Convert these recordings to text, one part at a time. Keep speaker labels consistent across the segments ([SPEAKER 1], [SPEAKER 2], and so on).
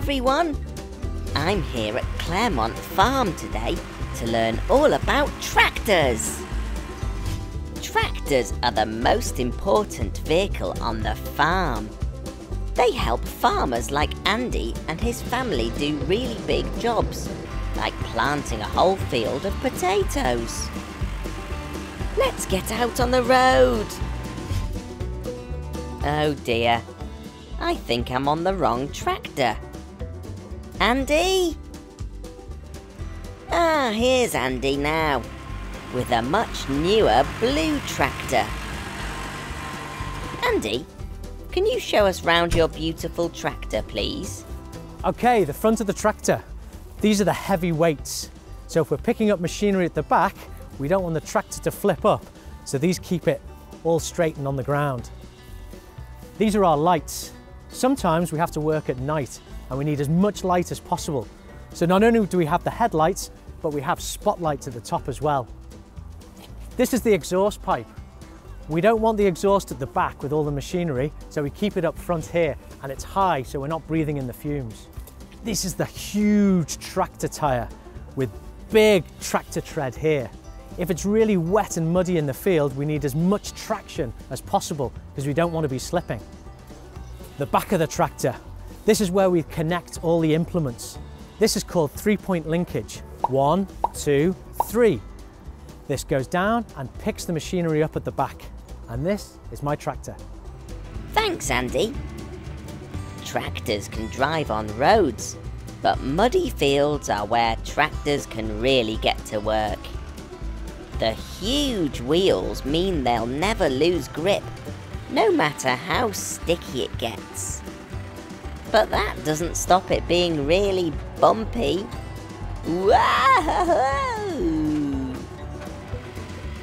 [SPEAKER 1] everyone! I'm here at Claremont Farm today to learn all about tractors. Tractors are the most important vehicle on the farm. They help farmers like Andy and his family do really big jobs, like planting a whole field of potatoes. Let's get out on the road. Oh dear, I think I'm on the wrong tractor. Andy? Ah, here's Andy now, with a much newer blue tractor. Andy, can you show us round your beautiful tractor, please?
[SPEAKER 2] Okay, the front of the tractor. These are the heavy weights. So if we're picking up machinery at the back, we don't want the tractor to flip up. So these keep it all straight and on the ground. These are our lights. Sometimes we have to work at night and we need as much light as possible. So not only do we have the headlights, but we have spotlights at the top as well. This is the exhaust pipe. We don't want the exhaust at the back with all the machinery, so we keep it up front here, and it's high so we're not breathing in the fumes. This is the huge tractor tyre with big tractor tread here. If it's really wet and muddy in the field, we need as much traction as possible because we don't want to be slipping. The back of the tractor. This is where we connect all the implements. This is called 3-point linkage. 1, 2, 3. This goes down and picks the machinery up at the back. And this is my tractor.
[SPEAKER 1] Thanks, Andy. Tractors can drive on roads, but muddy fields are where tractors can really get to work. The huge wheels mean they'll never lose grip, no matter how sticky it gets. But that doesn't stop it being really bumpy. Whoa!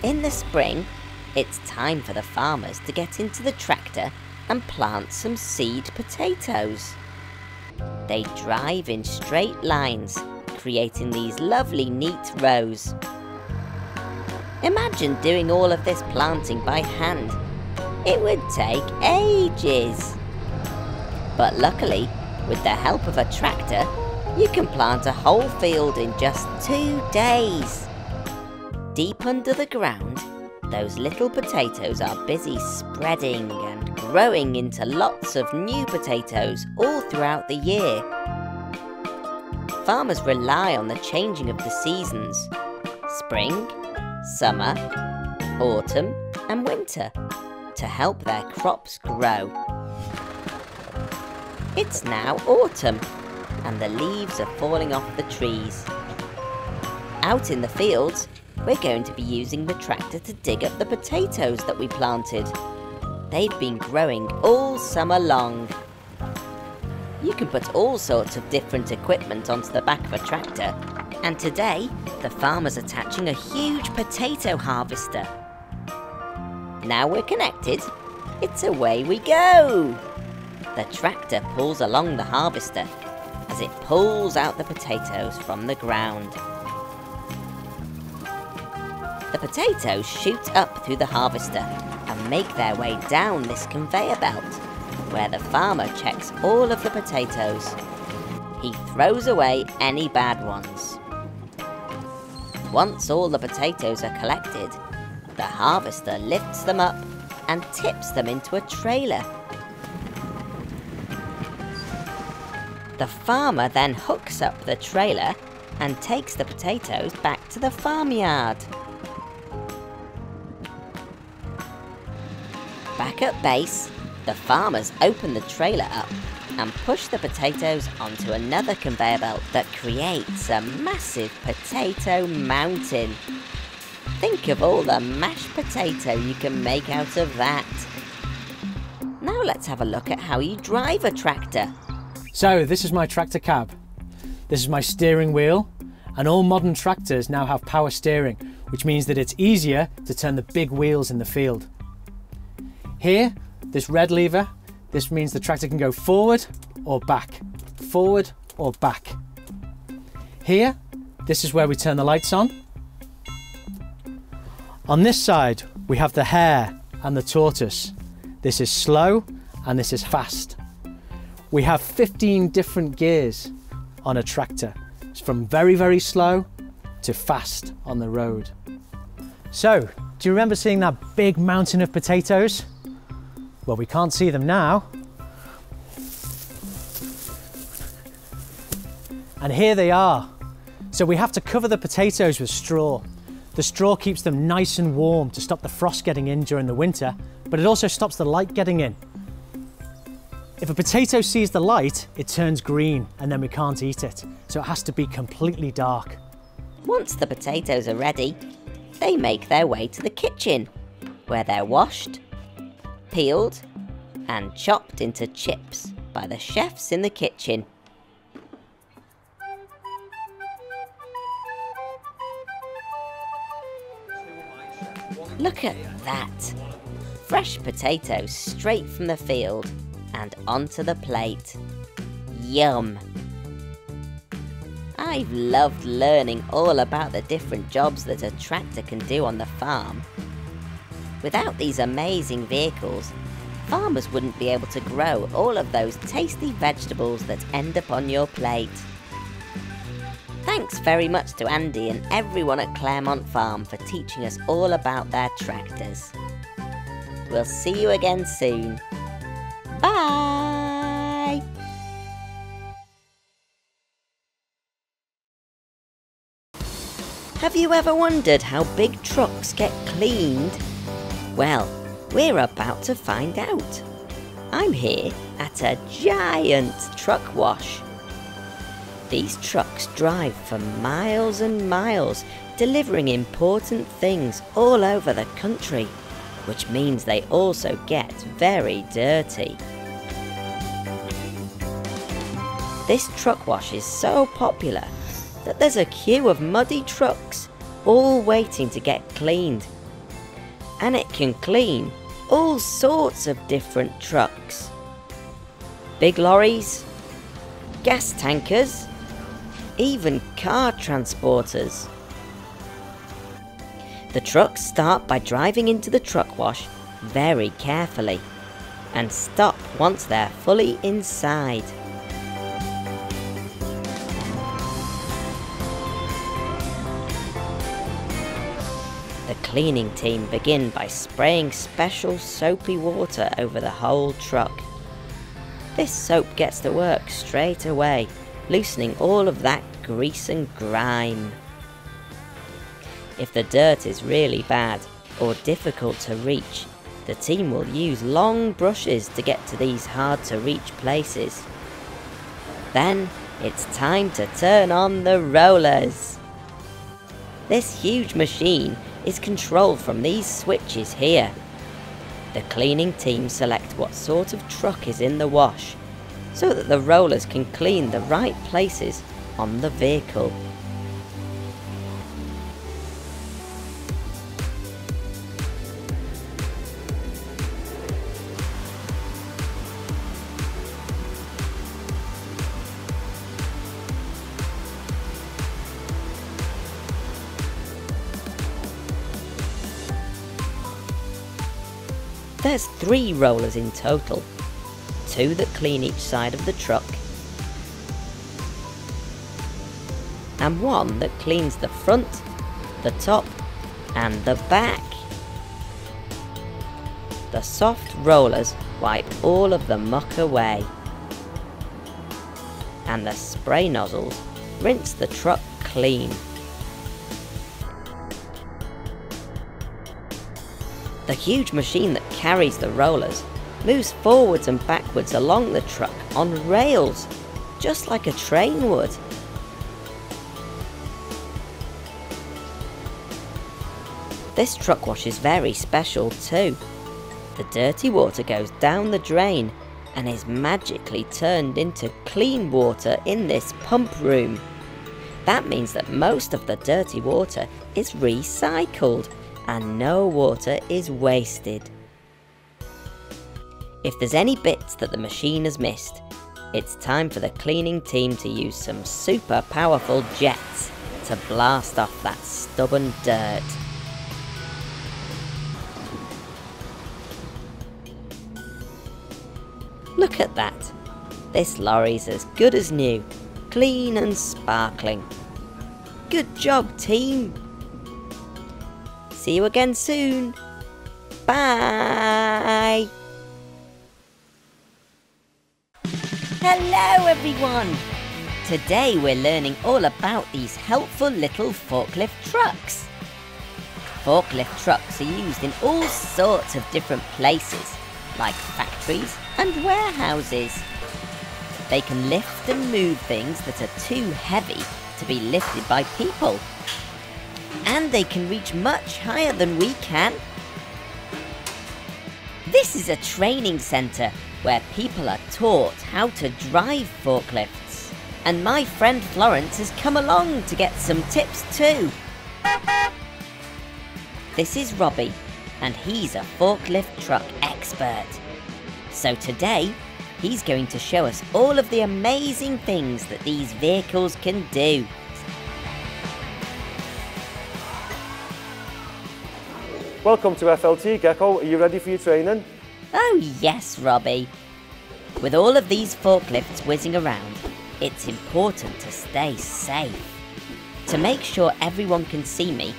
[SPEAKER 1] In the spring, it's time for the farmers to get into the tractor and plant some seed potatoes. They drive in straight lines, creating these lovely neat rows. Imagine doing all of this planting by hand. It would take ages. But luckily, with the help of a tractor, you can plant a whole field in just 2 days. Deep under the ground, those little potatoes are busy spreading and growing into lots of new potatoes all throughout the year. Farmers rely on the changing of the seasons: spring, summer, autumn and winter to help their crops grow. It's now autumn and the leaves are falling off the trees. Out in the fields, we're going to be using the tractor to dig up the potatoes that we planted. They've been growing all summer long. You can put all sorts of different equipment onto the back of a tractor, and today the farmer's attaching a huge potato harvester. Now we're connected, it's away we go! The tractor pulls along the harvester as it pulls out the potatoes from the ground. The potatoes shoot up through the harvester and make their way down this conveyor belt, where the farmer checks all of the potatoes. He throws away any bad ones. Once all the potatoes are collected, the harvester lifts them up and tips them into a trailer. The farmer then hooks up the trailer and takes the potatoes back to the farmyard. Back at base, the farmers open the trailer up and push the potatoes onto another conveyor belt that creates a massive potato mountain. Think of all the mashed potato you can make out of that. Now let's have a look at how you drive a tractor.
[SPEAKER 2] So this is my tractor cab. This is my steering wheel, and all modern tractors now have power steering, which means that it's easier to turn the big wheels in the field. Here, this red lever, this means the tractor can go forward or back, forward or back. Here, this is where we turn the lights on. On this side, we have the hare and the tortoise. This is slow and this is fast. We have 15 different gears on a tractor. It's from very, very slow to fast on the road. So, do you remember seeing that big mountain of potatoes? Well, we can't see them now. And here they are. So we have to cover the potatoes with straw. The straw keeps them nice and warm to stop the frost getting in during the winter, but it also stops the light getting in. If a potato sees the light, it turns green and then we can't eat it. So it has to be completely dark.
[SPEAKER 1] Once the potatoes are ready, they make their way to the kitchen, where they're washed, peeled, and chopped into chips by the chefs in the kitchen. Look at that! Fresh potatoes straight from the field and onto the plate. Yum! I've loved learning all about the different jobs that a tractor can do on the farm. Without these amazing vehicles, farmers wouldn't be able to grow all of those tasty vegetables that end up on your plate. Thanks very much to Andy and everyone at Claremont Farm for teaching us all about their tractors. We'll see you again soon. Bye! Have you ever wondered how big trucks get cleaned? Well, we're about to find out. I'm here at a giant truck wash. These trucks drive for miles and miles, delivering important things all over the country, which means they also get very dirty. This truck wash is so popular that there's a queue of muddy trucks all waiting to get cleaned. And it can clean all sorts of different trucks. Big lorries, gas tankers, even car transporters. The trucks start by driving into the truck wash very carefully and stop once they're fully inside. The cleaning team begin by spraying special soapy water over the whole truck. This soap gets to work straight away, loosening all of that grease and grime. If the dirt is really bad or difficult to reach, the team will use long brushes to get to these hard to reach places. Then it's time to turn on the rollers. This huge machine is controlled from these switches here. The cleaning team select what sort of truck is in the wash, so that the rollers can clean the right places on the vehicle. There's 3 rollers in total, 2 that clean each side of the truck, and 1 that cleans the front, the top, and the back. The soft rollers wipe all of the muck away, and the spray nozzles rinse the truck clean. The huge machine that carries the rollers moves forwards and backwards along the truck on rails, just like a train would. This truck wash is very special too. The dirty water goes down the drain and is magically turned into clean water in this pump room. That means that most of the dirty water is recycled and no water is wasted. If there's any bits that the machine has missed, it's time for the cleaning team to use some super powerful jets to blast off that stubborn dirt. Look at that! This lorry's as good as new, clean and sparkling. Good job, team. See you again soon. Bye. Hello everyone. Today we're learning all about these helpful little forklift trucks. Forklift trucks are used in all sorts of different places, like factories and warehouses. They can lift and move things that are too heavy to be lifted by people. And they can reach much higher than we can. This is a training centre where people are taught how to drive forklifts. And my friend Florence has come along to get some tips too. This is Robbie, and he's a forklift truck expert. So today, he's going to show us all of the amazing things that these vehicles can do.
[SPEAKER 3] Welcome to FLT, Gecko. Are you ready for your training?
[SPEAKER 1] Oh yes, Robbie. With all of these forklifts whizzing around, it's important to stay safe. To make sure everyone can see me,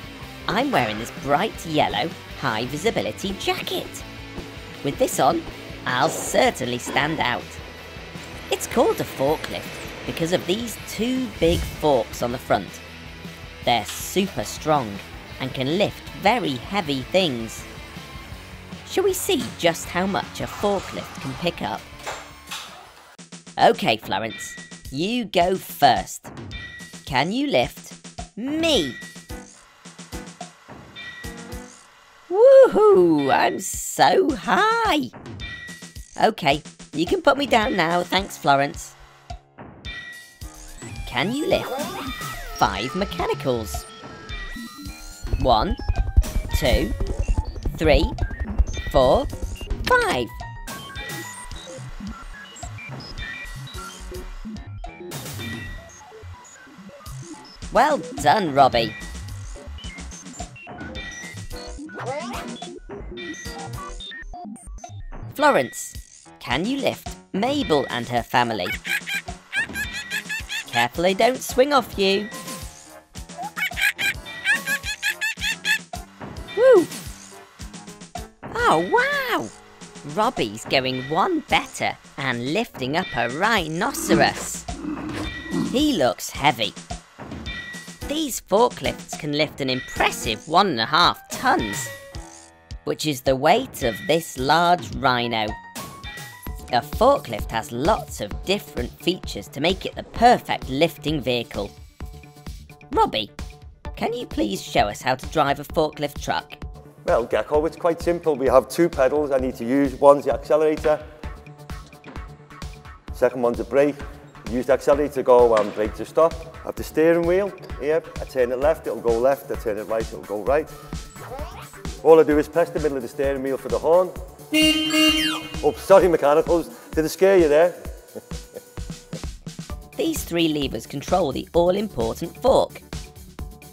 [SPEAKER 1] I'm wearing this bright yellow, high visibility jacket. With this on, I'll certainly stand out. It's called a forklift because of these two big forks on the front. They're super strong and can lift very heavy things. Shall we see just how much a forklift can pick up? Okay, Florence, you go first. Can you lift me? Woohoo! I'm so high! Okay, you can put me down now, thanks Florence. Can you lift 5 mechanicals? 1, 2, 3, 4, 5. Well done, Robbie. Florence, can you lift Mabel and her family? Careful they don't swing off you. Woo! Oh wow! Robbie's going one better and lifting up a rhinoceros. He looks heavy. These forklifts can lift an impressive 1.5 tons, which is the weight of this large rhino. A forklift has lots of different features to make it the perfect lifting vehicle. Robbie, can you please show us how to drive a forklift truck?
[SPEAKER 3] Well, Gecko, it's quite simple. We have 2 pedals I need to use. One's the accelerator, second one's a brake. Use the accelerator to go and brake to stop. I have the steering wheel here. I turn it left, it'll go left. I turn it right, it'll go right. All I do is press the middle of the steering wheel for the horn. Oh, sorry, mechanicals. Did I scare you there?
[SPEAKER 1] These 3 levers control the all-important fork.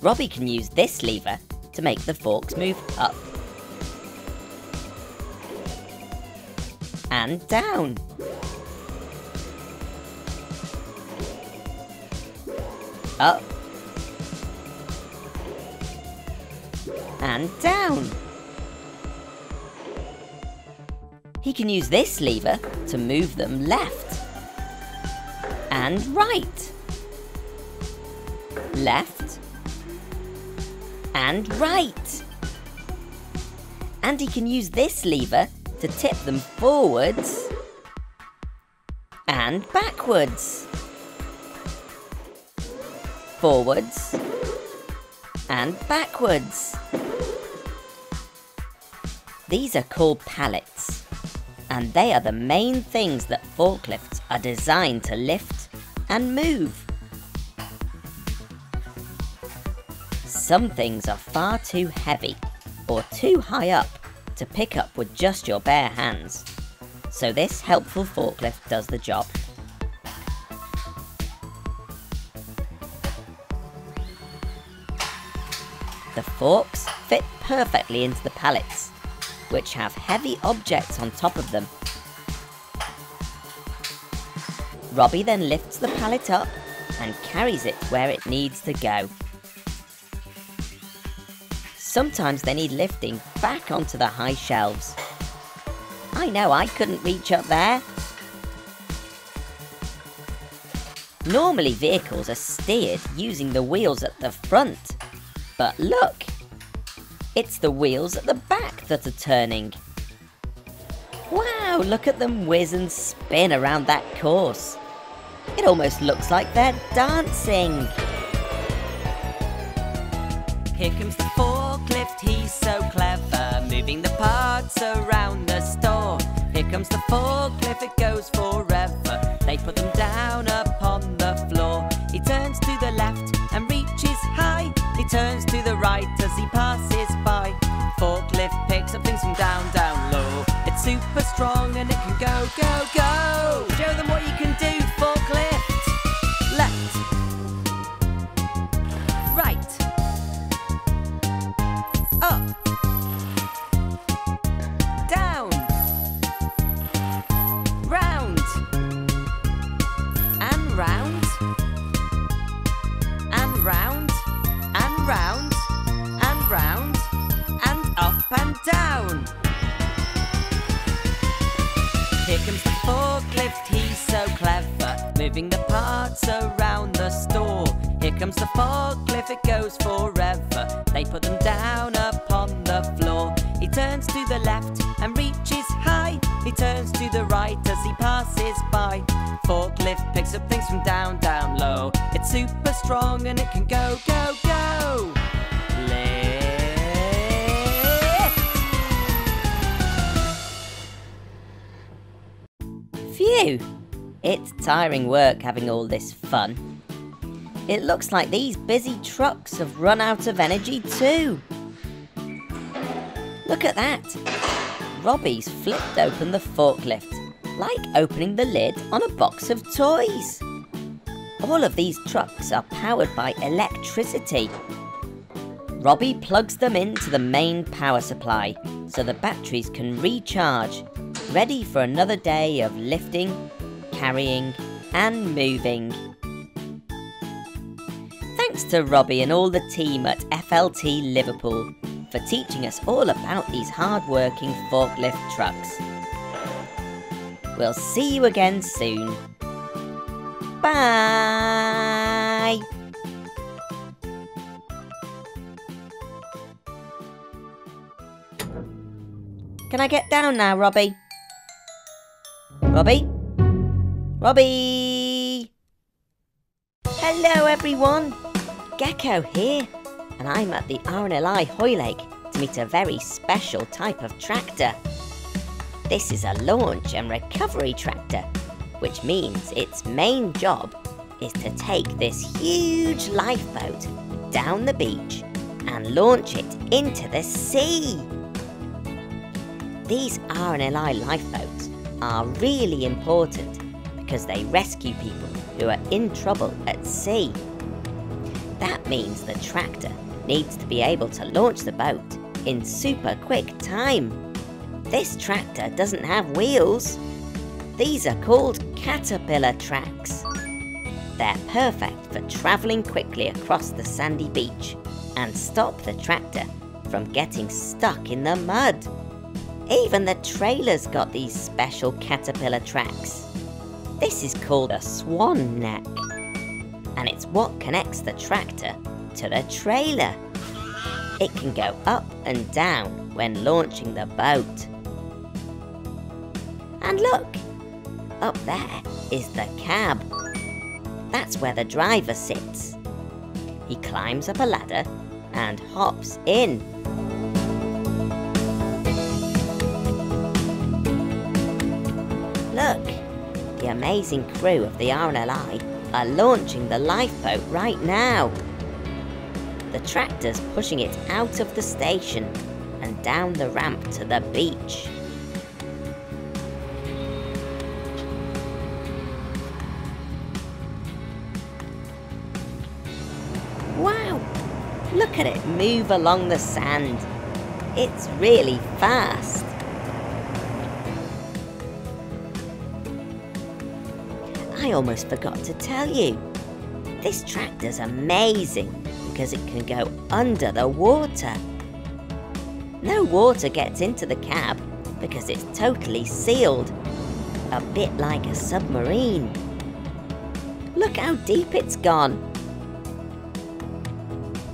[SPEAKER 1] Robbie can use this lever to make the forks move up and down. Up and down. He can use this lever to move them left and right, left and right. And he can use this lever to tip them forwards and backwards. Forwards and backwards. These are called pallets, and they are the main things that forklifts are designed to lift and move. Some things are far too heavy or too high up to pick up with just your bare hands, so this helpful forklift does the job. The forks fit perfectly into the pallets, which have heavy objects on top of them. Robbie then lifts the pallet up and carries it where it needs to go. Sometimes they need lifting back onto the high shelves. I know I couldn't reach up there. Normally vehicles are steered using the wheels at the front, but look, it's the wheels at the back that are turning. Wow, look at them whiz and spin around that course. It almost looks like they're dancing. Here comes the forklift, he's so clever, moving the parts around the store. Here comes the forklift, it goes forever. They put them down upon the floor. He turns to the left and reaches high. He turns to the right as he passes by. Forklift picks up things from down, down low. It's super strong and it can go, go, go. Show them what you can do, forklift. Left. Right. Up. Down. Round. And round. And round. And round. And round. And up and down. Here comes the forklift, he's so clever, moving the parts around the store. Here comes the forklift, it goes forever. They put them down upon the floor. He turns to the left and reaches high. He turns to the right as he passes by. Forklift picks up things from down, down low. It's super strong and it can go, go, go. Phew! It's tiring work having all this fun. It looks like these busy trucks have run out of energy too. Look at that! Robbie's flipped open the forklift, like opening the lid on a box of toys. All of these trucks are powered by electricity. Robbie plugs them into the main power supply so the batteries can recharge, ready for another day of lifting, carrying and moving. Thanks to Robbie and all the team at FLT Liverpool for teaching us all about these hard-working forklift trucks. We'll see you again soon. Bye! Can I get down now, Robbie? Robbie? Robbie! Hello everyone! Gecko here, and I'm at the RNLI Hoylake to meet a very special type of tractor. This is a launch and recovery tractor, which means its main job is to take this huge lifeboat down the beach and launch it into the sea. These RNLI lifeboats are really important because they rescue people who are in trouble at sea. That means the tractor needs to be able to launch the boat in super quick time. This tractor doesn't have wheels. These are called caterpillar tracks. They're perfect for travelling quickly across the sandy beach and stop the tractor from getting stuck in the mud. Even the trailer's got these special caterpillar tracks. This is called a swan neck, and it's what connects the tractor to the trailer. It can go up and down when launching the boat. And look, up there is the cab. That's where the driver sits. He climbs up a ladder and hops in. Look, the amazing crew of the RNLI are launching the lifeboat right now. The tractor's pushing it out of the station and down the ramp to the beach. Wow! Look at it move along the sand. It's really fast. I almost forgot to tell you. This tractor's amazing because it can go under the water. No water gets into the cab because it's totally sealed, a bit like a submarine. Look how deep it's gone.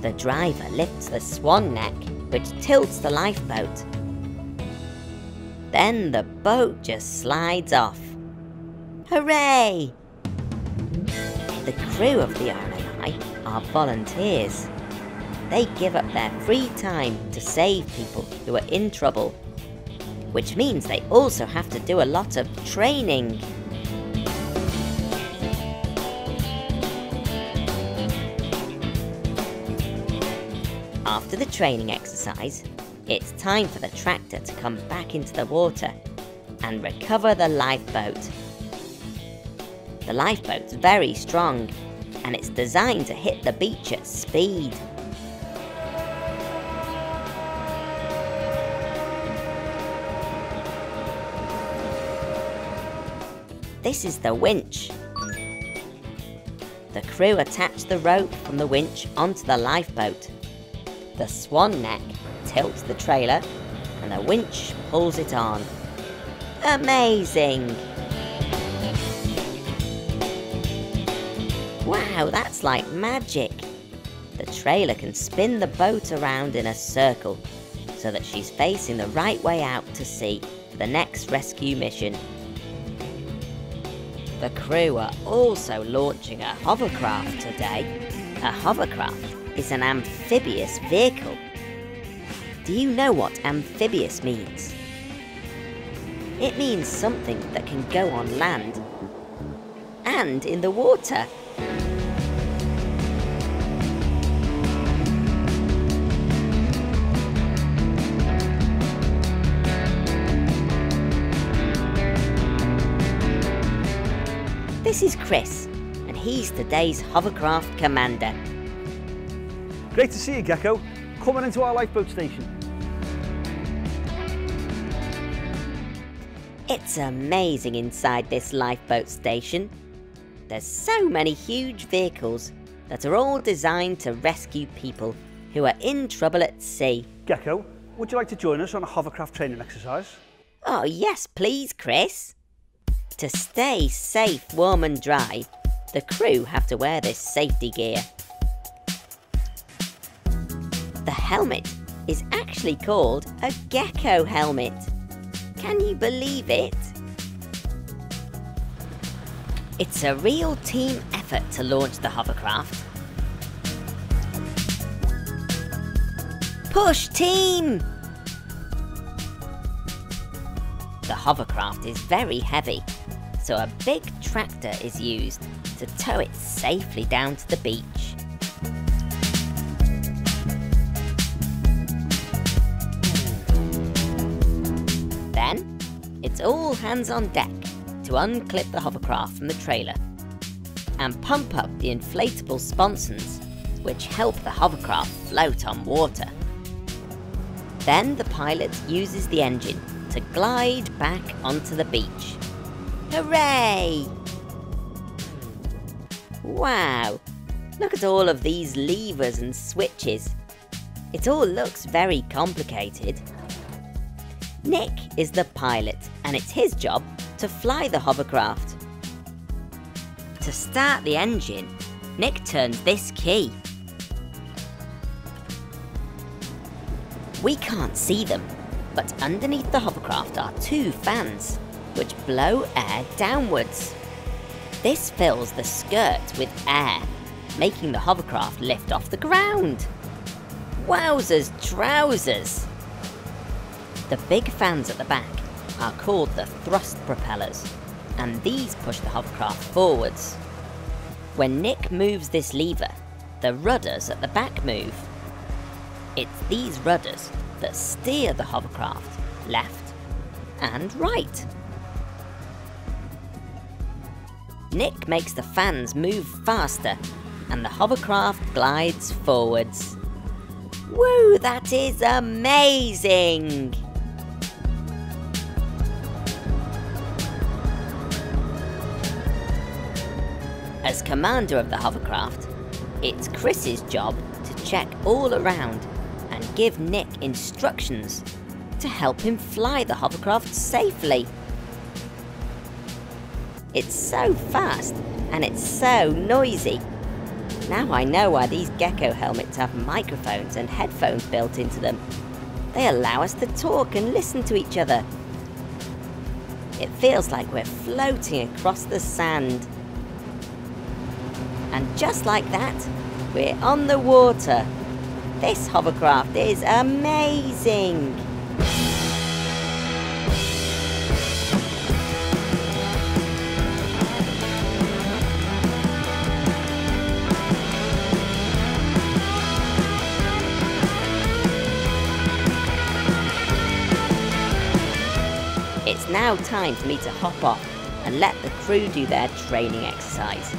[SPEAKER 1] The driver lifts the swan neck, which tilts the lifeboat. Then the boat just slides off. Hooray! The crew of the RNI are volunteers. They give up their free time to save people who are in trouble, which means they also have to do a lot of training. After the training exercise, it's time for the tractor to come back into the water and recover the lifeboat. The lifeboat's very strong and it's designed to hit the beach at speed. This is the winch. The crew attach the rope from the winch onto the lifeboat. The swan neck tilts the trailer and the winch pulls it on. Amazing! Wow, that's like magic! The trailer can spin the boat around in a circle so that she's facing the right way out to sea for the next rescue mission. The crew are also launching a hovercraft today. A hovercraft is an amphibious vehicle. Do you know what amphibious means? It means something that can go on land and in the water. This is Chris, and he's today's hovercraft commander.
[SPEAKER 4] Great to see you, Gecko. Coming into our lifeboat station.
[SPEAKER 1] It's amazing inside this lifeboat station. There's so many huge vehicles that are all designed to rescue people who are in trouble at sea.
[SPEAKER 4] Gecko, would you like to join us on a hovercraft training exercise?
[SPEAKER 1] Oh yes, please, Chris. To stay safe, warm and dry, the crew have to wear this safety gear. The helmet is actually called a Gecko Helmet. Can you believe it? It's a real team effort to launch the hovercraft. Push, team! The hovercraft is very heavy, so a big tractor is used to tow it safely down to the beach. Then, it's all hands on deck to unclip the hovercraft from the trailer and pump up the inflatable sponsons which help the hovercraft float on water. Then the pilot uses the engine to glide back onto the beach. Hooray! Wow, look at all of these levers and switches. It all looks very complicated. Nick is the pilot and it's his job to fly the hovercraft. To start the engine, Nick turns this key. We can't see them, but underneath the hovercraft are two fans, which blow air downwards. This fills the skirt with air, making the hovercraft lift off the ground. Wowzers trousers! The big fans at the back are called the thrust propellers, and these push the hovercraft forwards. When Nick moves this lever, the rudders at the back move. It's these rudders that steer the hovercraft left and right. Nick makes the fans move faster and the hovercraft glides forwards. Woo, that is amazing! As commander of the hovercraft, it's Chris's job to check all around and give Nick instructions to help him fly the hovercraft safely. It's so fast and it's so noisy. Now I know why these Gecko helmets have microphones and headphones built into them. They allow us to talk and listen to each other. It feels like we're floating across the sand. And just like that, we're on the water. This hovercraft is amazing! It's now time for me to hop off and let the crew do their training exercise.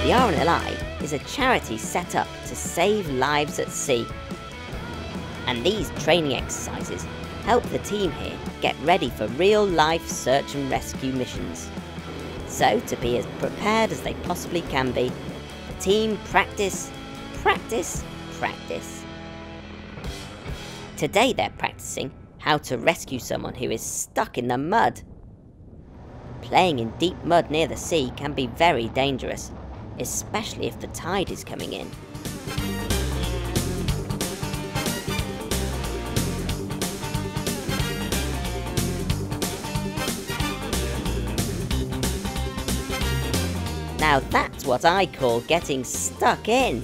[SPEAKER 1] The RNLI is a charity set up to save lives at sea. And these training exercises help the team here get ready for real-life search and rescue missions. So, to be as prepared as they possibly can be, the team practice, practice, practice. Today they're practicing how to rescue someone who is stuck in the mud. Playing in deep mud near the sea can be very dangerous, especially if the tide is coming in. Now that's what I call getting stuck in.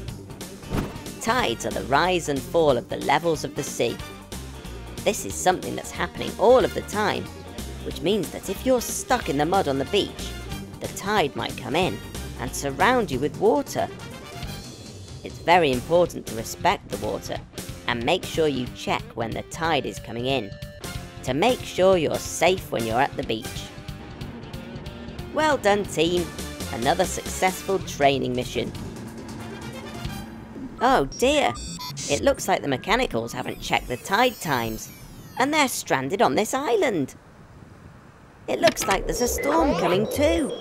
[SPEAKER 1] Tides are the rise and fall of the levels of the sea. This is something that's happening all of the time, which means that if you're stuck in the mud on the beach, the tide might come in and surround you with water. It's very important to respect the water and make sure you check when the tide is coming in, to make sure you're safe when you're at the beach. Well done, team. Another successful training mission. Oh dear, it looks like the mechanicals haven't checked the tide times, and they're stranded on this island. It looks like there's a storm coming too.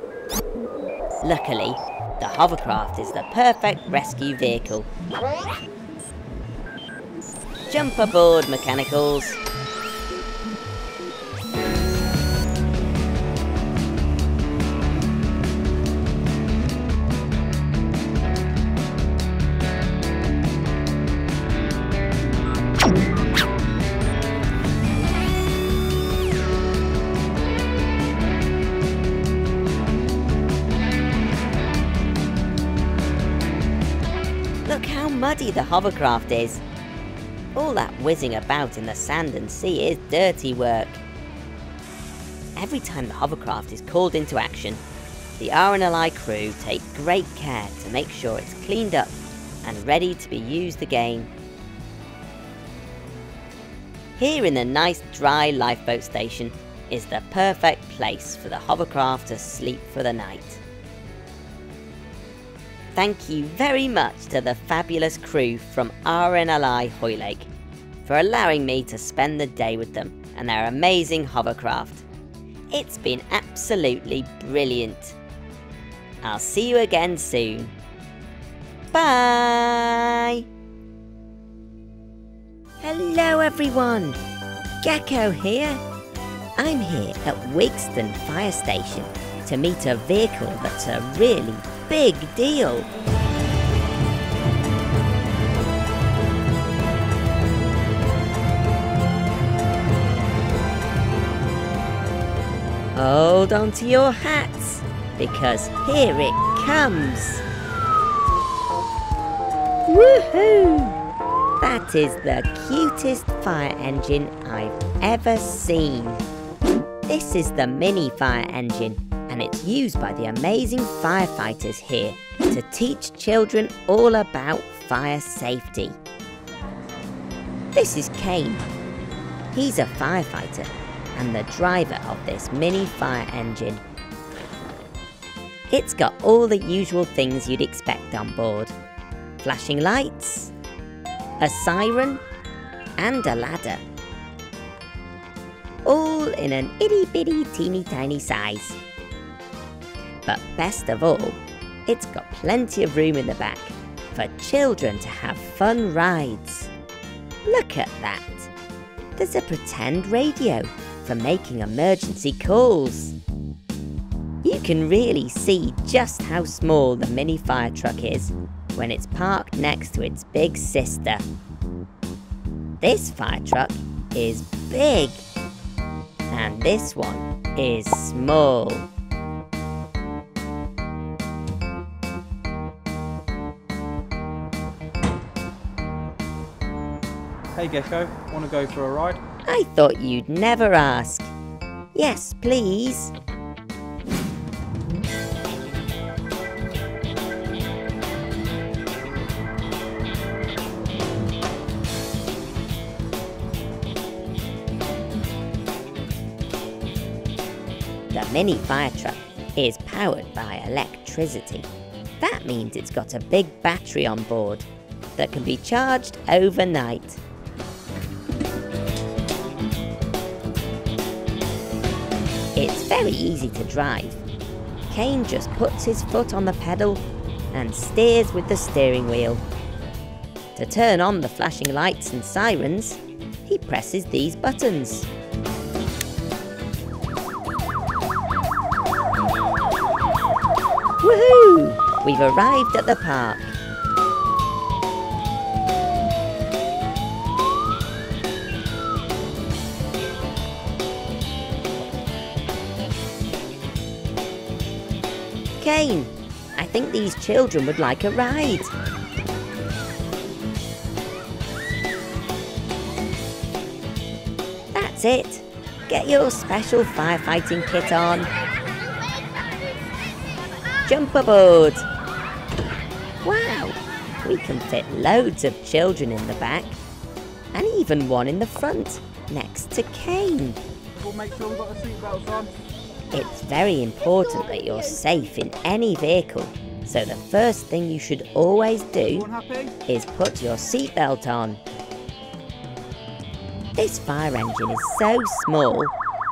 [SPEAKER 1] Luckily, the hovercraft is the perfect rescue vehicle. Jump aboard, mechanicals. Look how muddy the hovercraft is. All that whizzing about in the sand and sea is dirty work. Every time the hovercraft is called into action, the RNLI crew take great care to make sure it's cleaned up and ready to be used again. Here in the nice dry lifeboat station is the perfect place for the hovercraft to sleep for the night. Thank you very much to the fabulous crew from RNLI Hoylake for allowing me to spend the day with them and their amazing hovercraft. It's been absolutely brilliant. I'll see you again soon. Bye! Hello everyone! Gecko here. I'm here at Wigston Fire Station to meet a vehicle that's a really big deal. Hold on to your hats, because here it comes. Woohoo! That is the cutest fire engine I've ever seen. This is the mini fire engine, and it's used by the amazing firefighters here to teach children all about fire safety. This is Kane. He's a firefighter and the driver of this mini fire engine. It's got all the usual things you'd expect on board. Flashing lights, a siren, and a ladder. all in an itty bitty teeny tiny size. But best of all, it's got plenty of room in the back for children to have fun rides. Look at that! There's a pretend radio for making emergency calls. You can really see just how small the mini fire truck is when it's parked next to its big sister. This fire truck is big, and this one is small.
[SPEAKER 5] Hey Gecko, want to go for a ride?
[SPEAKER 1] I thought you'd never ask. Yes, please. The mini fire truck is powered by electricity. That means it's got a big battery on board that can be charged overnight. It's very easy to drive. Kane just puts his foot on the pedal and steers with the steering wheel. To turn on the flashing lights and sirens, he presses these buttons. Woohoo! We've arrived at the park. Kane, I think these children would like a ride. That's it. Get your special firefighting kit on. Jump aboard. Wow, we can fit loads of children in the back, and even one in the front, next to Kane.
[SPEAKER 5] We'll make sure we've got the seatbelts on.
[SPEAKER 1] It's very important that you're safe in any vehicle, so the first thing you should always do is put your seatbelt on. This fire engine is so small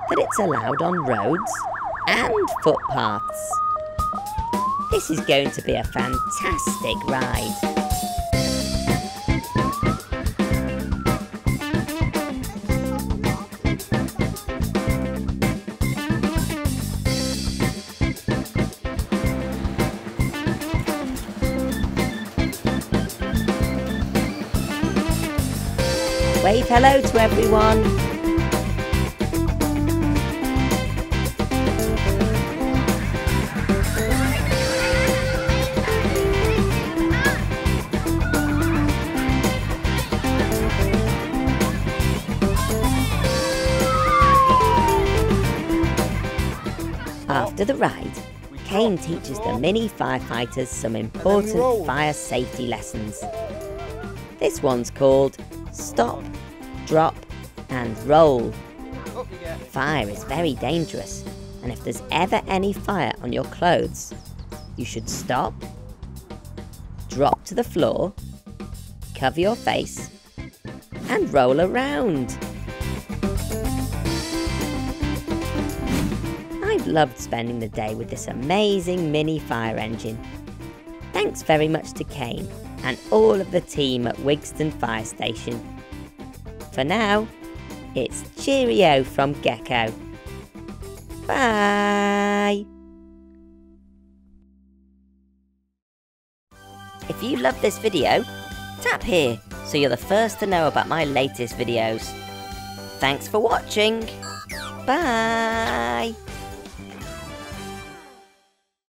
[SPEAKER 1] that it's allowed on roads and footpaths. This is going to be a fantastic ride. Wave hello to everyone. After the ride, Kane teaches the mini firefighters some important fire safety lessons. This one's called Stop, Drop and Roll. Fire is very dangerous, and if there's ever any fire on your clothes, you should stop, drop to the floor, cover your face, and roll around. I've loved spending the day with this amazing mini fire engine. Thanks very much to Kane and all of the team at Wigston Fire Station. For now, it's cheerio from Gecko. Bye! If you love this video, tap here so you're the first to know about my latest videos. Thanks for watching. Bye!